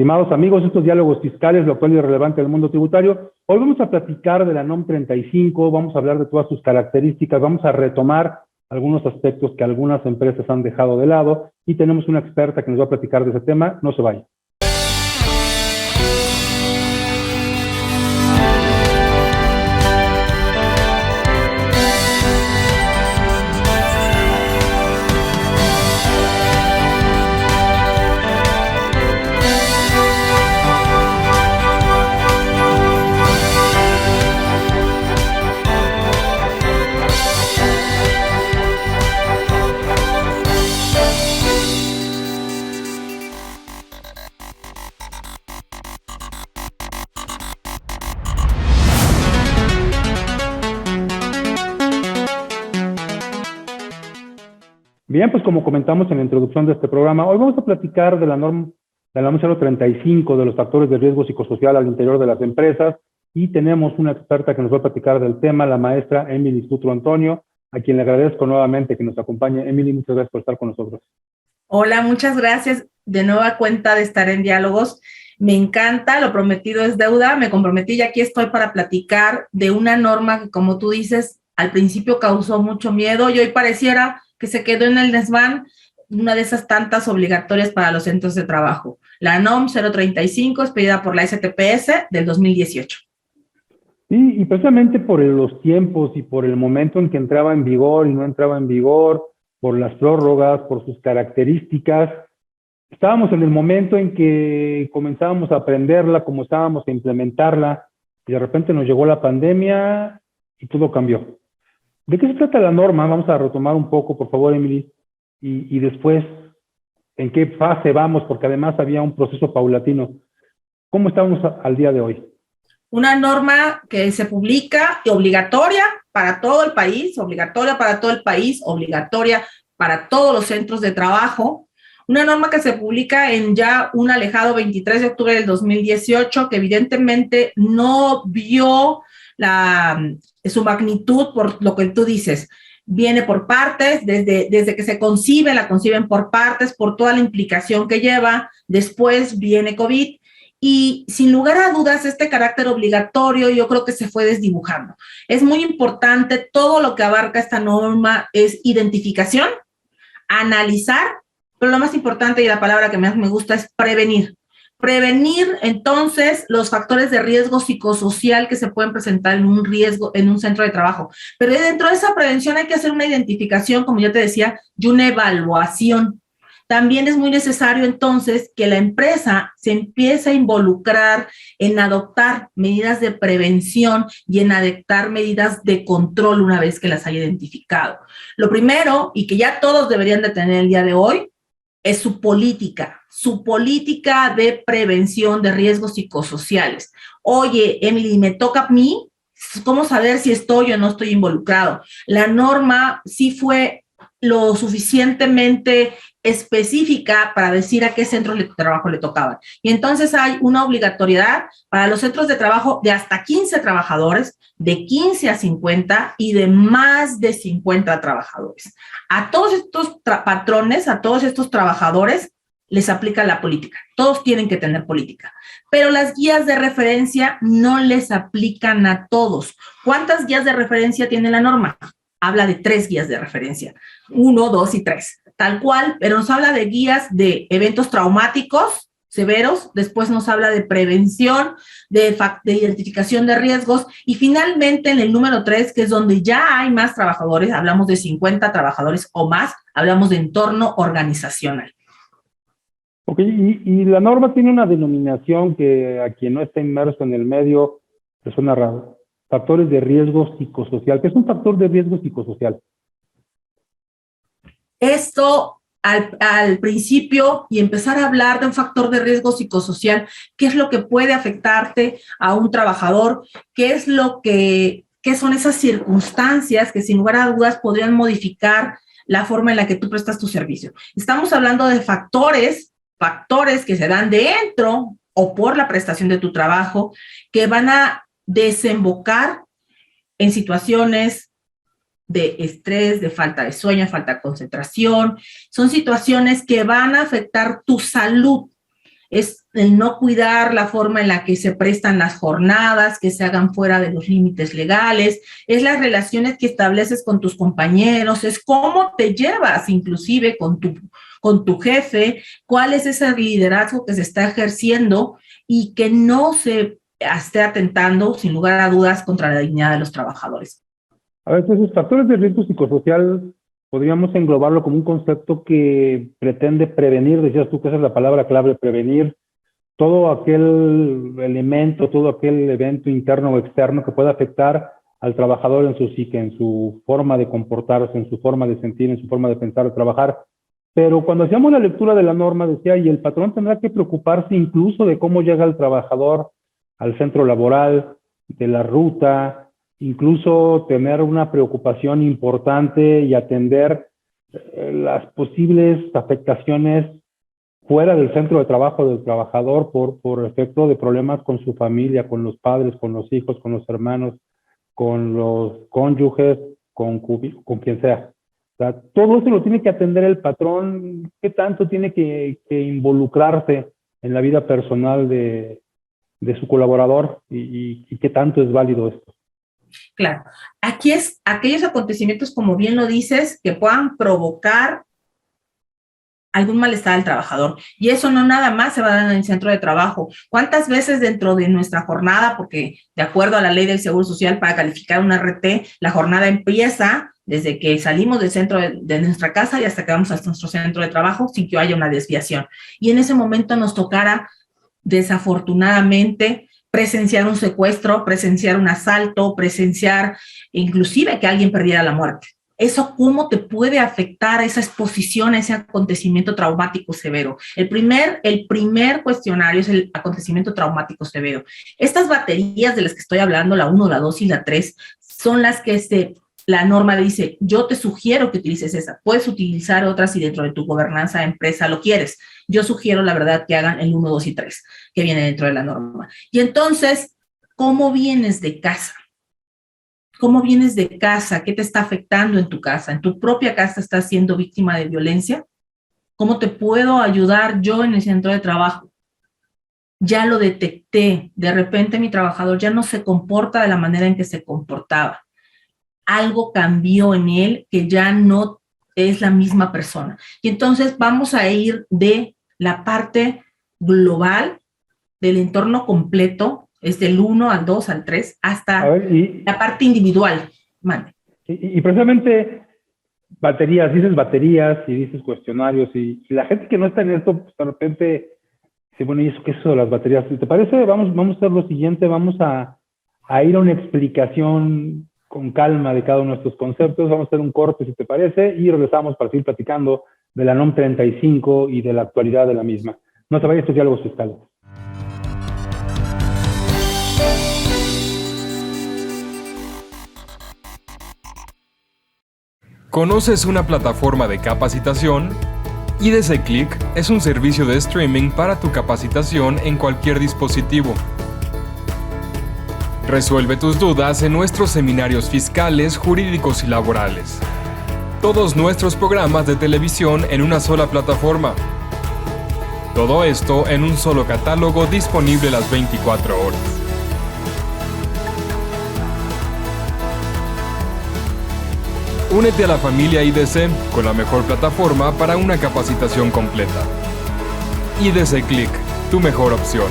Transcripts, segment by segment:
Estimados amigos, estos diálogos fiscales, lo actual y relevante del mundo tributario. Hoy vamos a platicar de la NOM 35, vamos a hablar de todas sus características, vamos a retomar algunos aspectos que algunas empresas han dejado de lado y tenemos una experta que nos va a platicar de ese tema. No se vaya. Bien, pues como comentamos en la introducción de este programa, hoy vamos a platicar de la NOM 035, de los factores de riesgo psicosocial al interior de las empresas, y tenemos una experta que nos va a platicar del tema, la maestra Emily Sutro Antonio, a quien le agradezco nuevamente que nos acompañe. Emily, muchas gracias por estar con nosotros. Hola, muchas gracias de nueva cuenta de estar en Diálogos. Me encanta, lo prometido es deuda, me comprometí y aquí estoy para platicar de una norma que, como tú dices, al principio causó mucho miedo y hoy pareciera que se quedó en el desván, una de esas tantas obligatorias para los centros de trabajo. La NOM 035 es pedida por la STPS del 2018. Sí, y precisamente por los tiempos y por el momento en que entraba en vigor y no entraba en vigor, por las prórrogas, por sus características, estábamos en el momento en que comenzábamos a aprenderla, comenzábamos a implementarla, y de repente nos llegó la pandemia y todo cambió. ¿De qué se trata la norma? Vamos a retomar un poco, por favor, Emily, y después, ¿en qué fase vamos? Porque además había un proceso paulatino. ¿Cómo estamos al día de hoy? Una norma que se publica y obligatoria para todo el país, obligatoria para todo el país, obligatoria para todos los centros de trabajo. Una norma que se publica en ya un alejado 23 de octubre del 2018, que evidentemente no vio su magnitud por lo que tú dices. Viene por partes, desde que se concibe, la conciben por partes, por toda la implicación que lleva. Después viene COVID y sin lugar a dudas este carácter obligatorio yo creo que se fue desdibujando. Es muy importante, todo lo que abarca esta norma es identificación, analizar, pero lo más importante y la palabra que más me gusta es prevenir. Prevenir, entonces, los factores de riesgo psicosocial que se pueden presentar en un centro de trabajo. Pero dentro de esa prevención hay que hacer una identificación, como ya te decía, y una evaluación. También es muy necesario, entonces, que la empresa se empiece a involucrar en adoptar medidas de prevención y en adoptar medidas de control una vez que las haya identificado. Lo primero, y que ya todos deberían de tener el día de hoy, es su política de prevención de riesgos psicosociales. Oye, Emily, me toca a mí, ¿cómo saber si estoy o no estoy involucrado? La norma sí fue lo suficientemente específica para decir a qué centros de trabajo le tocaban. Y entonces hay una obligatoriedad para los centros de trabajo de hasta 15 trabajadores, de 15 a 50 y de más de 50 trabajadores. A todos estos patrones, a todos estos trabajadores, les aplica la política. Todos tienen que tener política. Pero las guías de referencia no les aplican a todos. ¿Cuántas guías de referencia tiene la norma? Habla de 3 guías de referencia. 1, 2 y 3. Tal cual, pero nos habla de guías de eventos traumáticos severos, después nos habla de prevención, de identificación de riesgos, y finalmente en el número 3, que es donde ya hay más trabajadores, hablamos de 50 trabajadores o más, hablamos de entorno organizacional. Ok, y la norma tiene una denominación que a quien no está inmerso en el medio le suena raro. Factores de riesgo psicosocial. ¿Qué es un factor de riesgo psicosocial? Esto al principio y empezar a hablar de un factor de riesgo psicosocial, qué es lo que puede afectarte a un trabajador, qué son esas circunstancias que sin lugar a dudas podrían modificar la forma en la que tú prestas tu servicio. Estamos hablando de factores que se dan dentro o por la prestación de tu trabajo que van a desembocar en situaciones de estrés, de falta de sueño, falta de concentración. Son situaciones que van a afectar tu salud. es el no cuidar la forma en la que se prestan las jornadas, que se hagan fuera de los límites legales, es las relaciones que estableces con tus compañeros, es cómo te llevas inclusive con tu jefe, cuál es ese liderazgo que se está ejerciendo y que no se esté atentando, sin lugar a dudas, contra la dignidad de los trabajadores. A veces esos factores de riesgo psicosocial podríamos englobarlo como un concepto que pretende prevenir, decías tú que esa es la palabra clave, prevenir todo aquel elemento, todo aquel evento interno o externo que pueda afectar al trabajador en su psique, en su forma de comportarse, en su forma de sentir, en su forma de pensar, de trabajar. Pero cuando hacíamos la lectura de la norma decía, y el patrón tendrá que preocuparse incluso de cómo llega el trabajador al centro laboral, de la ruta, incluso tener una preocupación importante y atender las posibles afectaciones fuera del centro de trabajo del trabajador por efecto de problemas con su familia, con los padres, con los hijos, con los hermanos, con los cónyuges, con quien sea. O sea, todo eso lo tiene que atender el patrón. ¿Qué tanto tiene que involucrarse en la vida personal de su colaborador y qué tanto es válido esto? Claro, aquí es aquellos acontecimientos, como bien lo dices, que puedan provocar algún malestar al trabajador. Y eso no nada más se va a dar en el centro de trabajo. ¿Cuántas veces dentro de nuestra jornada, porque de acuerdo a la ley del Seguro Social, para calificar un RT, la jornada empieza desde que salimos del centro de nuestra casa y hasta que vamos a nuestro centro de trabajo sin que haya una desviación? Y en ese momento nos tocara, desafortunadamente, presenciar un secuestro, presenciar un asalto, presenciar inclusive que alguien perdiera la muerte. ¿Eso cómo te puede afectar esa exposición a ese acontecimiento traumático severo? El primer cuestionario es el acontecimiento traumático severo. Estas baterías de las que estoy hablando, la 1, la 2 y la 3, son las que la norma dice, yo te sugiero que utilices esa. Puedes utilizar otras si dentro de tu gobernanza de empresa lo quieres. Yo sugiero, la verdad, que hagan el 1, 2 y 3, que viene dentro de la norma. Y entonces, ¿cómo vienes de casa? ¿Cómo vienes de casa? ¿Qué te está afectando en tu casa? ¿En tu propia casa estás siendo víctima de violencia? ¿Cómo te puedo ayudar yo en el centro de trabajo? Ya lo detecté. De repente mi trabajador ya no se comporta de la manera en que se comportaba. Algo cambió en él que ya no es la misma persona. Y entonces vamos a ir de la parte global, del entorno completo, es del 1 al 2 al 3, hasta la parte individual. Mande. Y precisamente dices baterías y dices cuestionarios y la gente que no está en esto, pues de repente dice, bueno, ¿y eso qué es eso de las baterías? ¿Te parece? Vamos a hacer lo siguiente, vamos a ir a una explicación con calma de cada uno de estos conceptos. Vamos a hacer un corte, si te parece, y regresamos para seguir platicando de la NOM 35 y de la actualidad de la misma. No se vayan estos diálogos fiscales. ¿Conoces una plataforma de capacitación? IDC Click es un servicio de streaming para tu capacitación en cualquier dispositivo. Resuelve tus dudas en nuestros seminarios fiscales, jurídicos y laborales. Todos nuestros programas de televisión en una sola plataforma. Todo esto en un solo catálogo disponible las 24 horas. Únete a la familia IDC con la mejor plataforma para una capacitación completa. IDC Click, tu mejor opción.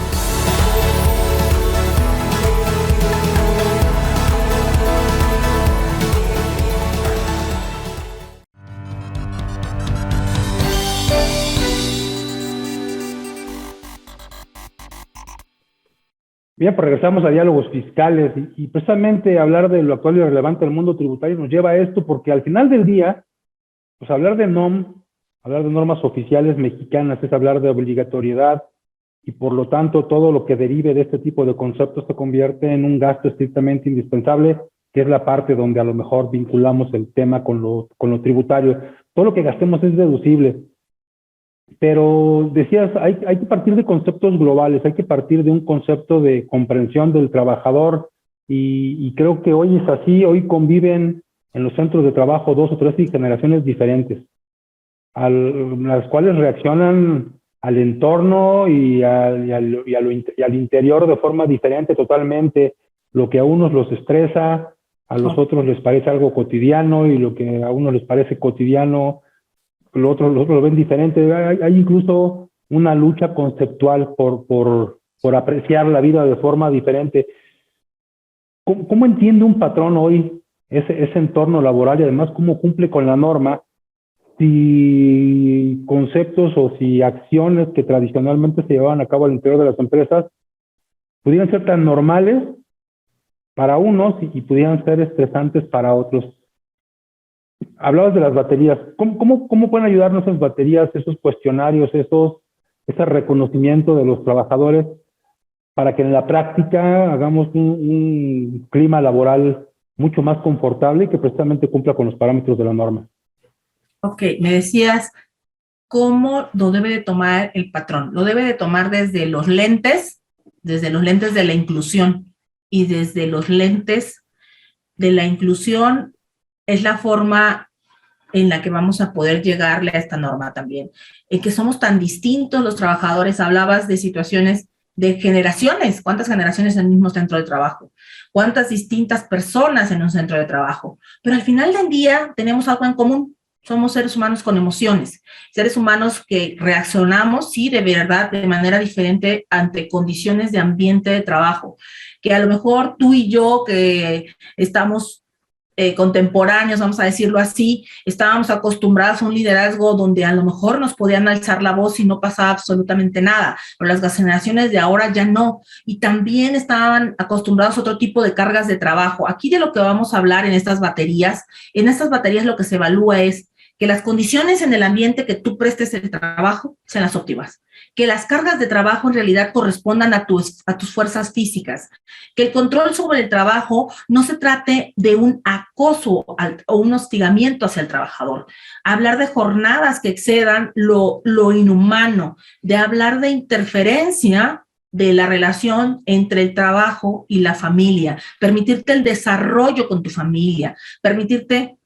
Bien, pues regresamos a diálogos fiscales y precisamente hablar de lo actual y relevante del mundo tributario nos lleva a esto porque al final del día, pues hablar de NOM, hablar de normas oficiales mexicanas es hablar de obligatoriedad y por lo tanto todo lo que derive de este tipo de conceptos se convierte en un gasto estrictamente indispensable, que es la parte donde a lo mejor vinculamos el tema con lo tributario. Todo lo que gastemos es deducible. Pero decías, hay que partir de conceptos globales, hay que partir de un concepto de comprensión del trabajador y creo que hoy es así, hoy conviven en los centros de trabajo 2 o 3 generaciones diferentes, a las cuales reaccionan al entorno y al interior de forma diferente totalmente. Lo que a unos los estresa, a los otros les parece algo cotidiano, y lo que a unos les parece cotidiano, los otros lo ven diferente. Hay incluso una lucha conceptual por apreciar la vida de forma diferente. ¿Cómo entiende un patrón hoy ese entorno laboral, y además cómo cumple con la norma, si conceptos o si acciones que tradicionalmente se llevaban a cabo al interior de las empresas pudieran ser tan normales para unos y pudieran ser estresantes para otros? Hablabas de las baterías. ¿Cómo pueden ayudarnos esas baterías, esos cuestionarios, ese reconocimiento de los trabajadores, para que en la práctica hagamos un clima laboral mucho más confortable y que precisamente cumpla con los parámetros de la norma? Ok, me decías, ¿cómo lo debe de tomar el patrón? Lo debe de tomar desde los lentes de la inclusión, y desde los lentes de la inclusión es la forma en la que vamos a poder llegarle a esta norma también. En que somos tan distintos los trabajadores. Hablabas de situaciones de generaciones. ¿Cuántas generaciones en el mismo centro de trabajo? ¿Cuántas distintas personas en un centro de trabajo? Pero al final del día tenemos algo en común. Somos seres humanos con emociones, seres humanos que reaccionamos, sí, de verdad, de manera diferente ante condiciones de ambiente de trabajo, que a lo mejor tú y yo, que estamos contemporáneos, vamos a decirlo así, estábamos acostumbrados a un liderazgo donde a lo mejor nos podían alzar la voz y no pasaba absolutamente nada, pero las generaciones de ahora ya no, y también estaban acostumbrados a otro tipo de cargas de trabajo. Aquí de lo que vamos a hablar en estas baterías lo que se evalúa es que las condiciones en el ambiente que tú prestes el trabajo sean las óptimas, que las cargas de trabajo en realidad correspondan a tus fuerzas físicas, que el control sobre el trabajo no se trate de un acoso o un hostigamiento hacia el trabajador, hablar de jornadas que excedan lo inhumano, de hablar de interferencia de la relación entre el trabajo y la familia, permitirte el desarrollo con tu familia, permitirte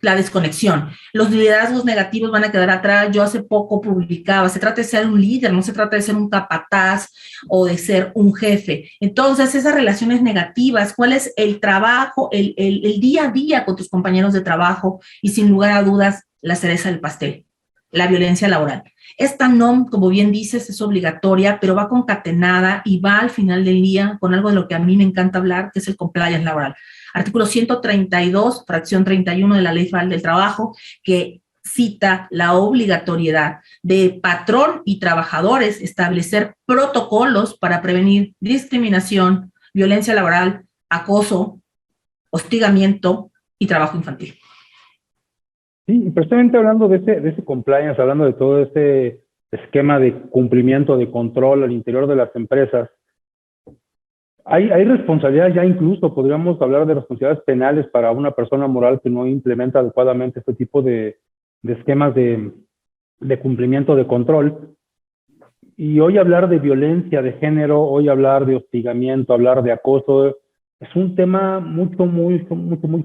la desconexión. Los liderazgos negativos van a quedar atrás. Yo hace poco publicaba, se trata de ser un líder, no se trata de ser un capataz o de ser un jefe. Entonces, esas relaciones negativas, ¿cuál es el trabajo, el día a día con tus compañeros de trabajo? Y sin lugar a dudas, la cereza del pastel, la violencia laboral. Esta NOM, como bien dices, es obligatoria, pero va concatenada y va al final del día con algo de lo que a mí me encanta hablar, que es el compliance laboral. Artículo 132, fracción 31 de la Ley Federal del Trabajo, que cita la obligatoriedad de patrón y trabajadores establecer protocolos para prevenir discriminación, violencia laboral, acoso, hostigamiento y trabajo infantil. Sí, y precisamente hablando de ese compliance, hablando de todo ese esquema de cumplimiento, de control al interior de las empresas, hay responsabilidades ya, incluso podríamos hablar de responsabilidades penales para una persona moral que no implementa adecuadamente este tipo de esquemas de cumplimiento de control. Y hoy hablar de violencia de género, hoy hablar de hostigamiento, hablar de acoso, es un tema muy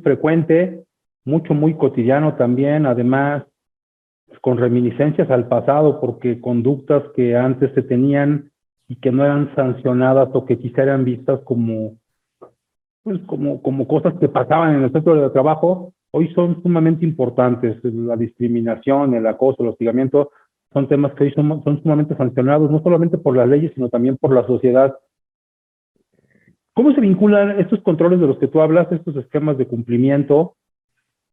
frecuente, muy cotidiano también, además con reminiscencias al pasado, porque conductas que antes se tenían y que no eran sancionadas o que quizá eran vistas como cosas que pasaban en el centro de trabajo, hoy son sumamente importantes. La discriminación, el acoso, el hostigamiento, son temas que hoy son sumamente sancionados, no solamente por las leyes, sino también por la sociedad. ¿Cómo se vinculan estos controles de los que tú hablas, estos esquemas de cumplimiento,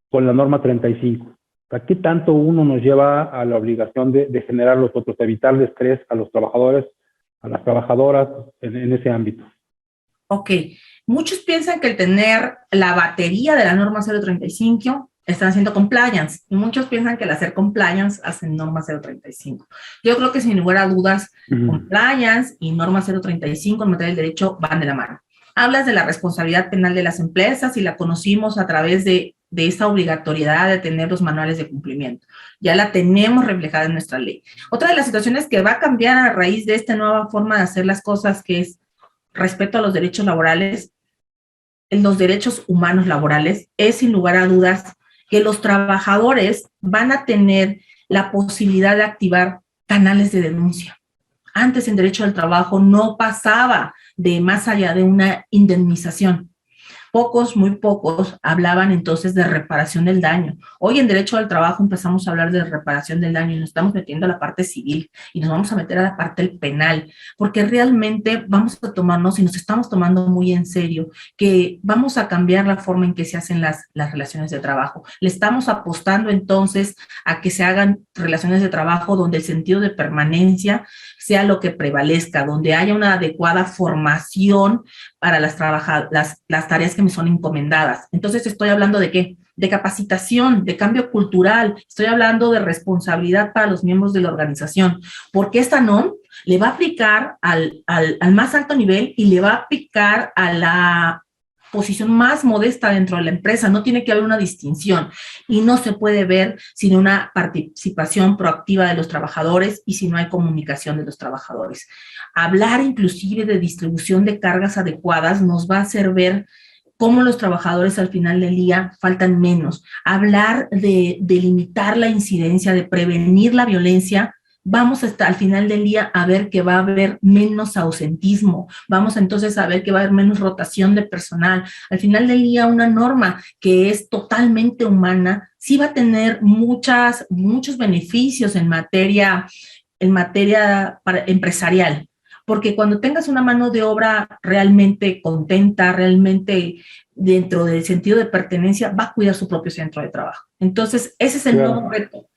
con la norma 35? ¿Qué tanto uno nos lleva a la obligación de generar los otros, de evitarle estrés a los trabajadores, a las trabajadoras en ese ámbito? Ok, muchos piensan que el tener la batería de la norma 035 están haciendo compliance, y muchos piensan que el hacer compliance hacen norma 035. Yo creo que sin lugar a dudas, compliance y norma 035 en materia del derecho van de la mano. Hablas de la responsabilidad penal de las empresas y la conocimos a través de esa obligatoriedad de tener los manuales de cumplimiento. Ya la tenemos reflejada en nuestra ley. Otra de las situaciones que va a cambiar a raíz de esta nueva forma de hacer las cosas, que es respecto a los derechos laborales, en los derechos humanos laborales, es sin lugar a dudas que los trabajadores van a tener la posibilidad de activar canales de denuncia. Antes en derecho del trabajo no pasaba de más allá de una indemnización. Pocos, muy pocos, hablaban entonces de reparación del daño. Hoy en derecho del trabajo empezamos a hablar de reparación del daño y nos estamos metiendo a la parte civil y nos vamos a meter a la parte penal, porque realmente vamos a tomarnos y nos estamos tomando muy en serio que vamos a cambiar la forma en que se hacen las relaciones de trabajo. Le estamos apostando entonces a que se hagan relaciones de trabajo donde el sentido de permanencia sea lo que prevalezca, donde haya una adecuada formación para las tareas que me son encomendadas. Entonces, estoy hablando de ¿qué? De capacitación, de cambio cultural, estoy hablando de responsabilidad para los miembros de la organización, porque esta NOM le va a aplicar al más alto nivel y le va a aplicar a la posición más modesta dentro de la empresa. No tiene que haber una distinción y no se puede ver sin una participación proactiva de los trabajadores y si no hay comunicación de los trabajadores. Hablar inclusive de distribución de cargas adecuadas nos va a hacer ver cómo los trabajadores al final del día faltan menos. Hablar de limitar la incidencia, de prevenir la violencia. Vamos hasta al final del día a ver que va a haber menos ausentismo, vamos entonces a ver que va a haber menos rotación de personal. Al final del día una norma que es totalmente humana sí va a tener muchos beneficios en materia empresarial, porque cuando tengas una mano de obra realmente contenta, realmente dentro del sentido de pertenencia, va a cuidar su propio centro de trabajo. Entonces ese es el nuevo reto.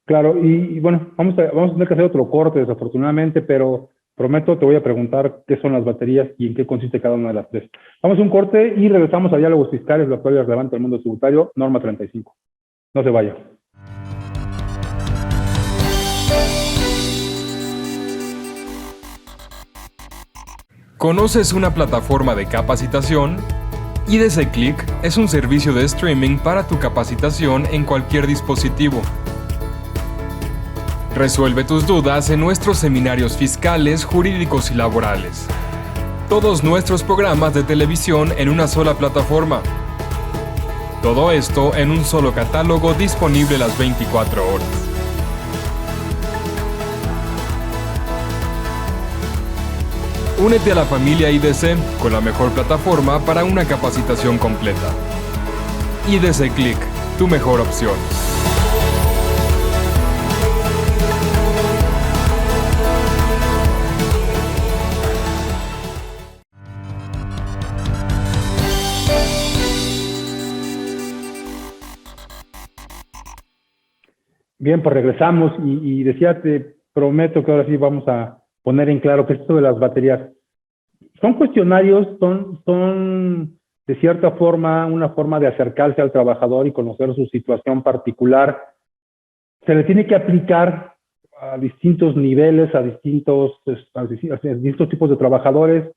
Claro, y bueno, vamos a tener que hacer otro corte, desafortunadamente, pero prometo, te voy a preguntar qué son las baterías y en qué consiste cada una de las tres. Vamos a un corte y regresamos a Diálogos Fiscales, lo actual y relevante del mundo tributario, norma 35. No se vaya. ¿Conoces una plataforma de capacitación? IDC Click es un servicio de streaming para tu capacitación en cualquier dispositivo. Resuelve tus dudas en nuestros seminarios fiscales, jurídicos y laborales. Todos nuestros programas de televisión en una sola plataforma. Todo esto en un solo catálogo disponible las 24 horas. Únete a la familia IDC con la mejor plataforma para una capacitación completa. IDC Click, tu mejor opción. Bien, pues regresamos y decía, te prometo que ahora sí vamos a poner en claro que esto de las baterías son cuestionarios, son de cierta forma una forma de acercarse al trabajador y conocer su situación particular. Se le tiene que aplicar a distintos niveles, a distintos tipos de trabajadores.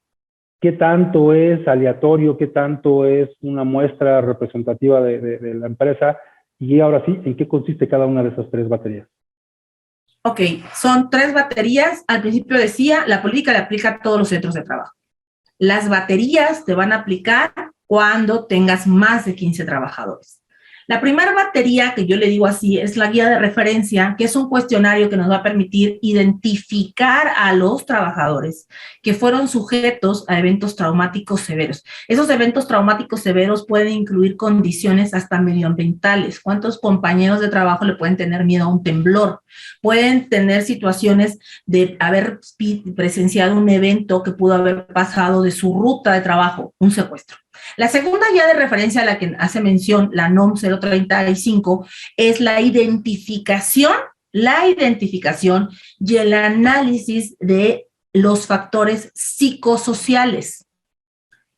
¿Qué tanto es aleatorio? ¿Qué tanto es una muestra representativa de la empresa? Y ahora sí, ¿en qué consiste cada una de esas tres baterías? Ok, son tres baterías. Al principio decía, la política le aplica a todos los centros de trabajo. Las baterías te van a aplicar cuando tengas más de 15 trabajadores. La primera batería, que yo le digo así, es la guía de referencia, que es un cuestionario que nos va a permitir identificar a los trabajadores que fueron sujetos a eventos traumáticos severos. Esos eventos traumáticos severos pueden incluir condiciones hasta medioambientales. ¿Cuántos compañeros de trabajo le pueden tener miedo a un temblor? Pueden tener situaciones de haber presenciado un evento que pudo haber pasado de su ruta de trabajo, un secuestro. La segunda guía de referencia a la que hace mención la NOM 035 es la identificación y el análisis de los factores psicosociales.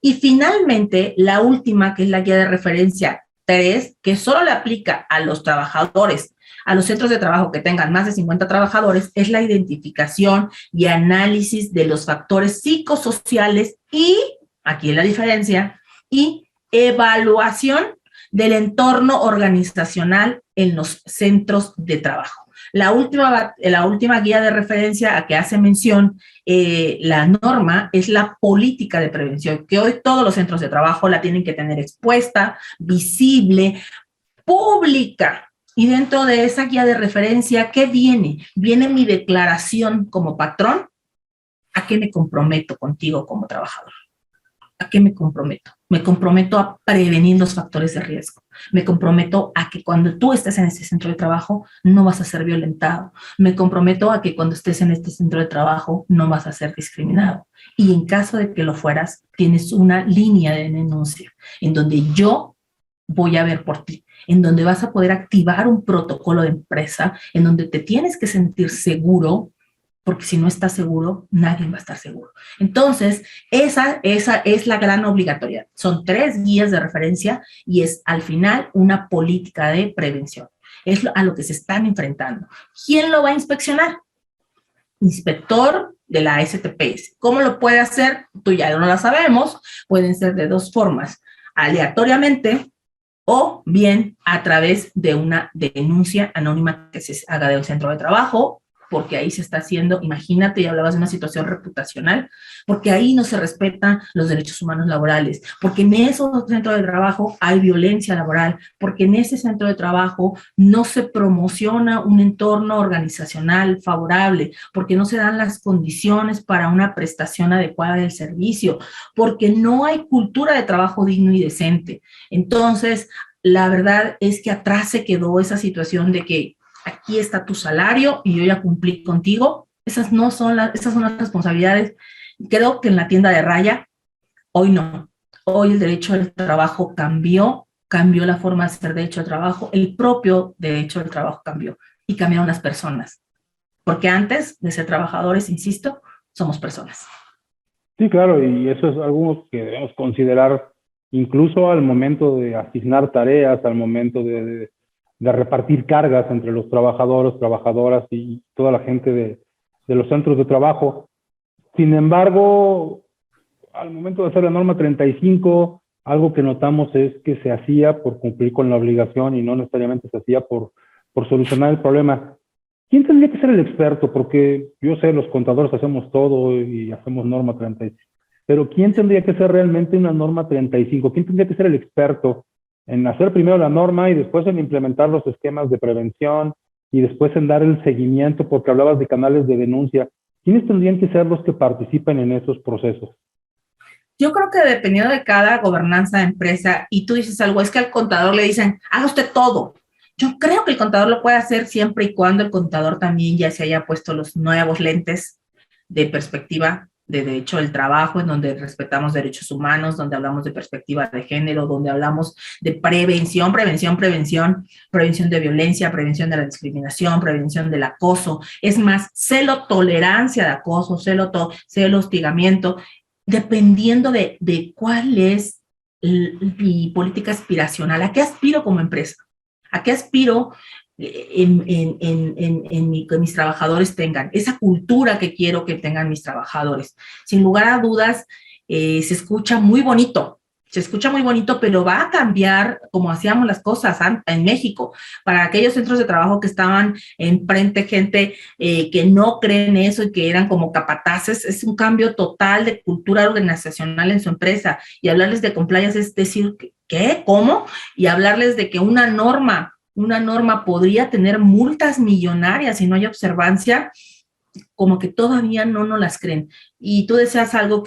Y finalmente, la última, que es la guía de referencia 3, que solo le aplica a los trabajadores, a los centros de trabajo que tengan más de 50 trabajadores, es la identificación y análisis de los factores psicosociales y, aquí es la diferencia, y evaluación del entorno organizacional en los centros de trabajo. La última guía de referencia a que hace mención la norma es la política de prevención, que hoy todos los centros de trabajo la tienen que tener expuesta, visible, pública. Y dentro de esa guía de referencia, ¿qué viene? Viene mi declaración como patrón. ¿A qué me comprometo contigo como trabajador? ¿A qué me comprometo? Me comprometo a prevenir los factores de riesgo. Me comprometo a que cuando tú estés en este centro de trabajo no vas a ser violentado. Me comprometo a que cuando estés en este centro de trabajo no vas a ser discriminado. Y en caso de que lo fueras, tienes una línea de denuncia en donde yo voy a ver por ti, en donde vas a poder activar un protocolo de empresa, en donde te tienes que sentir seguro, porque si no estás seguro, nadie va a estar seguro. Entonces, esa es la gran obligatoriedad. Son 3 guías de referencia y es al final una política de prevención. Es a lo que se están enfrentando. ¿Quién lo va a inspeccionar? Inspector de la STPS. ¿Cómo lo puede hacer? Tú ya no lo sabemos. Pueden ser de 2 formas. Aleatoriamente o bien a través de una denuncia anónima que se haga de un centro de trabajo, porque ahí se está haciendo, imagínate, ya hablabas de una situación reputacional, porque ahí no se respetan los derechos humanos laborales, porque en esos centros de trabajo hay violencia laboral, porque en ese centro de trabajo no se promociona un entorno organizacional favorable, porque no se dan las condiciones para una prestación adecuada del servicio, porque no hay cultura de trabajo digno y decente. Entonces, la verdad es que atrás se quedó esa situación de que aquí está tu salario y yo ya cumplí contigo. Esas son las responsabilidades. Creo que en la tienda de raya, hoy no. Hoy el derecho al trabajo cambió la forma de hacer derecho al trabajo, el propio derecho al trabajo cambió y cambiaron las personas. Porque antes de ser trabajadores, insisto, somos personas. Sí, claro, y eso es algo que debemos considerar incluso al momento de asignar tareas, al momento de repartir cargas entre los trabajadores, trabajadoras y toda la gente de los centros de trabajo. Sin embargo, al momento de hacer la norma 35, algo que notamos es que se hacía por cumplir con la obligación y no necesariamente se hacía por solucionar el problema. ¿Quién tendría que ser el experto? Porque yo sé, los contadores hacemos todo y hacemos norma 35. Pero ¿quién tendría que ser realmente una norma 35? ¿Quién tendría que ser el experto en hacer primero la norma y después en implementar los esquemas de prevención y después en dar el seguimiento? Porque hablabas de canales de denuncia. ¿Quiénes tendrían que ser los que participen en esos procesos? Yo creo que dependiendo de cada gobernanza de empresa, y tú dices algo, es que al contador le dicen, haga usted todo. Yo creo que el contador lo puede hacer siempre y cuando el contador también ya se haya puesto los nuevos lentes de perspectiva de derecho del trabajo, en donde respetamos derechos humanos, donde hablamos de perspectiva de género, donde hablamos de prevención de violencia, prevención de la discriminación, prevención del acoso. Es más, celo tolerancia de acoso, celo hostigamiento, dependiendo de cuál es mi política aspiracional, a qué aspiro como empresa, a qué aspiro que mis trabajadores tengan, esa cultura que quiero que tengan mis trabajadores. Sin lugar a dudas, se escucha muy bonito, pero va a cambiar como hacíamos las cosas en México. Para aquellos centros de trabajo que estaban enfrente, gente que no creen eso y que eran como capataces, es un cambio total de cultura organizacional en su empresa. Y hablarles de compliance es decir, ¿qué? ¿Cómo? Y hablarles de que una norma podría tener multas millonarias si no hay observancia, como que todavía no nos las creen. Y tú decías algo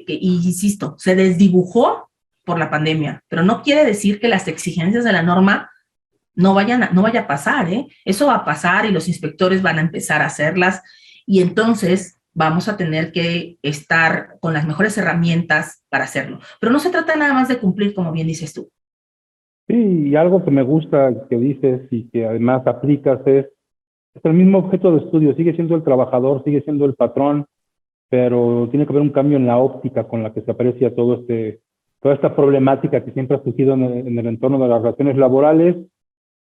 insisto, se desdibujó por la pandemia, pero no quiere decir que las exigencias de la norma no vaya a pasar, ¿eh? Eso va a pasar y los inspectores van a empezar a hacerlas y entonces vamos a tener que estar con las mejores herramientas para hacerlo. Pero no se trata nada más de cumplir, como bien dices tú. Sí, y algo que me gusta que dices y que además aplicas es el mismo objeto de estudio, sigue siendo el trabajador, sigue siendo el patrón, pero tiene que haber un cambio en la óptica con la que se aprecia toda esta problemática que siempre ha surgido en el entorno de las relaciones laborales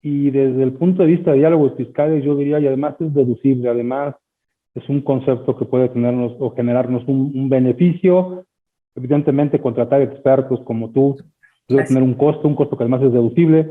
y desde el punto de vista de diálogos fiscales yo diría, y además es deducible, además es un concepto que puede tenernos o generarnos un beneficio. Evidentemente contratar expertos como tú puede tener un costo que además es deducible.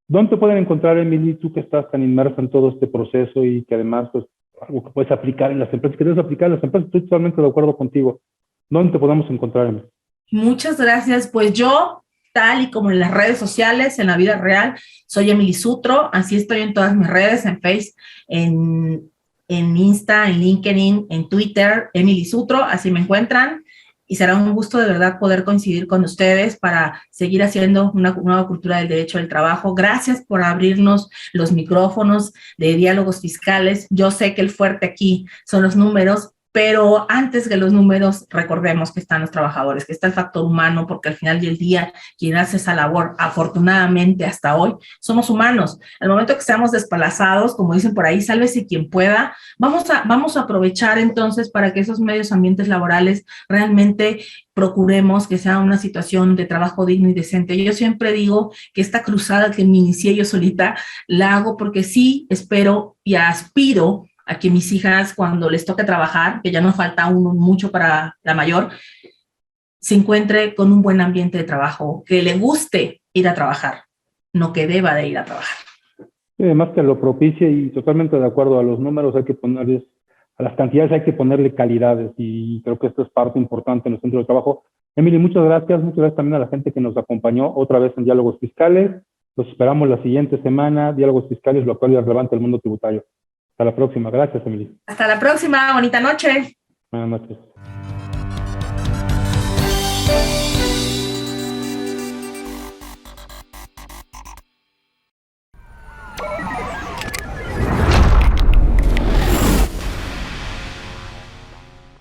¿Dónde te pueden encontrar, Emily, tú que estás tan inmersa en todo este proceso y que además pues algo que puedes aplicar en las empresas, que debes aplicar en las empresas? Estoy totalmente de acuerdo contigo. ¿Dónde te podemos encontrar, Emily? Muchas gracias. Pues yo tal y como en las redes sociales, en la vida real. Soy Emily Sutro, así estoy en todas mis redes, en Facebook, en Insta, en LinkedIn, en Twitter, Emily Sutro, así me encuentran. Y será un gusto de verdad poder coincidir con ustedes para seguir haciendo una nueva cultura del derecho del trabajo. Gracias por abrirnos los micrófonos de diálogos fiscales. Yo sé que el fuerte aquí son los números, pero antes que los números, recordemos que están los trabajadores, que está el factor humano, porque al final del día, quien hace esa labor, afortunadamente hasta hoy, somos humanos. Al momento que seamos desplazados, como dicen por ahí, sálvese quien pueda, vamos a aprovechar entonces para que esos medios ambientes laborales realmente procuremos que sea una situación de trabajo digno y decente. Yo siempre digo que esta cruzada que me inicié yo solita, la hago porque sí espero y aspiro a que mis hijas, cuando les toque trabajar, que ya no falta mucho para la mayor, se encuentre con un buen ambiente de trabajo, que le guste ir a trabajar, no que deba de ir a trabajar. Y además que lo propicie, y totalmente de acuerdo, a los números hay que ponerles, a las cantidades hay que ponerle calidades, y creo que esto es parte importante en el centro de trabajo. Emily, muchas gracias también a la gente que nos acompañó otra vez en Diálogos Fiscales. Los esperamos la siguiente semana, Diálogos Fiscales, lo actual y relevante del mundo tributario. Hasta la próxima. Gracias, Emily. Hasta la próxima. Bonita noche. Buenas noches.